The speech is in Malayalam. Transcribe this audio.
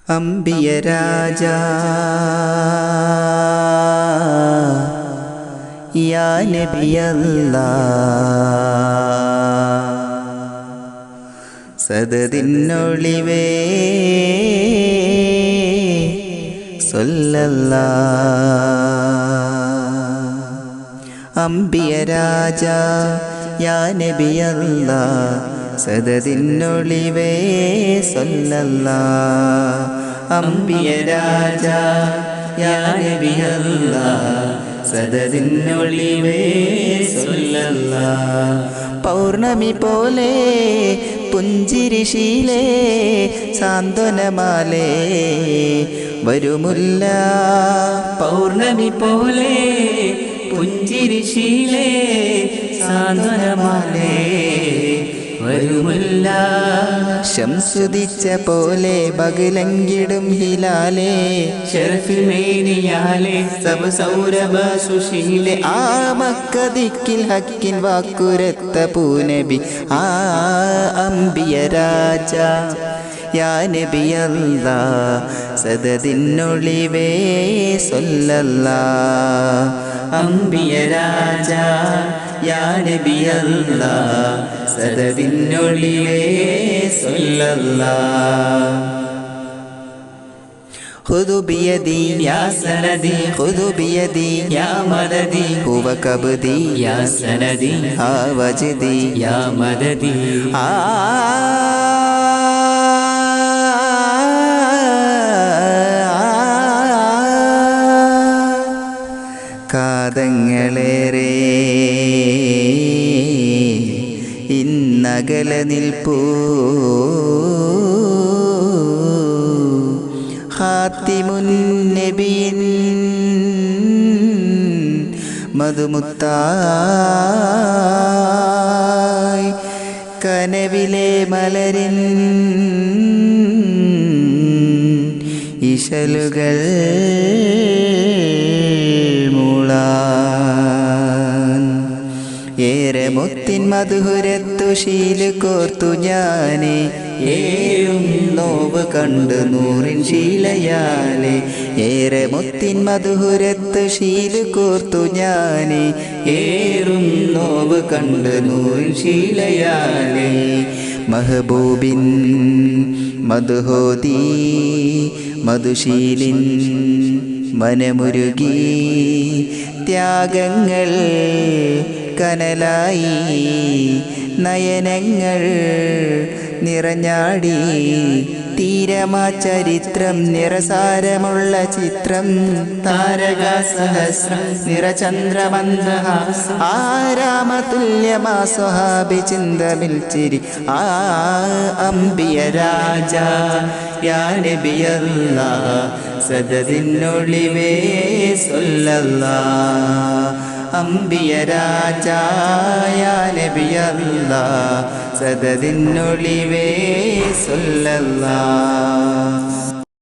അംബിയ രാജാ യാ നബിയല്ലാഹ് സദദിന്നൊളിവേ സല്ലല്ലാഹ് അംബിയ രാജാ യാ നബിയല്ലാഹ് സദദിന്നൊളിവേ സല്ലല്ലാഹ് അംബിയ രാജാ യാ നബിയല്ലാഹ് സദദിന്നൊളിവേ സല്ലല്ലാഹ് പൗർണമി പോലെ പുഞ്ചിരിശീലേ സാന്ത്വനമാലേ വരുമുല്ല പൗർണമി പോലെ പുഞ്ചിരിശീലേ സാന്ത്വനമാലേ വരുമുല്ല ശംസുദിച്ച പോലെ ബഗലങ്കിടും ഹിലാലേ ശരഫിൽ മേനിയാലേ സബ സൗരഭ സുശീലേ ആ മക്കദിക്കിൽ ഹക്കിൻ വാക്കുരത്ത പൂനബി ആ അംബിയ രാജാ യാ നബിയല്ലാഹ് സദദിന്നൊളിവേ സല്ലല്ലാഹ് അംബിയ രാജാ യാ നബിയല്ലാഹ് സദദിന്നൊളിവേ സല്ലല്ലാഹ് ഖുദു ബിയദി യാ സനദി ഖുദു ബിയദി യാ മദദി ഹുവ കബ്ദി യാ സനദി ഹാ വജ്ദി യാ മദദി കാതങ്ങളേറെ ഇന്നകല നിൽപ്പൂ ഖാത്തിമുൻ നബിയിൻ മധുമുത്തായി കനവിലെ മലരിൻ ഇശലുകൾ മൂളാൻ ഏറെ മുത്തിൻ മധുരത്തു ശീല് കോർത്തു ഞാനേ ഏറും നോവ് കണ്ടു നൂറിൻ ശീലയാലേ ഏറെ മുത്തിൻ മധുരത്ത് ശീല് കോർത്തു ഞാനേ ഏറും നോവ് കണ്ടു നൂറിൻ ശീലയാലേ മഹബൂബിൻ മധുഹോദി മധുശീലിൻ മനമുരുകി ത്യാഗങ്ങൾ കനലായി നയനങ്ങൾ നിറഞ്ഞാടി തീരമാ ചരിത്രം നിറസാരമുള്ള ചിത്രം താരക സഹസ്രം നിറചന്ദ്രമന്ദഹാസം ആരാമതുല്യമാ സ്വഹാബി ചിന്തമിൽ ചിരി ആ അംബിയ രാജാ യാ നബിയല്ലാഹ് സദദിന്നൊളിവേ സല്ലല്ലാഹ് അംബിയ രാജാ യാ നബിയല്ലാഹ് സദദിന്നൊളിവേ സല്ലല്ലാഹ്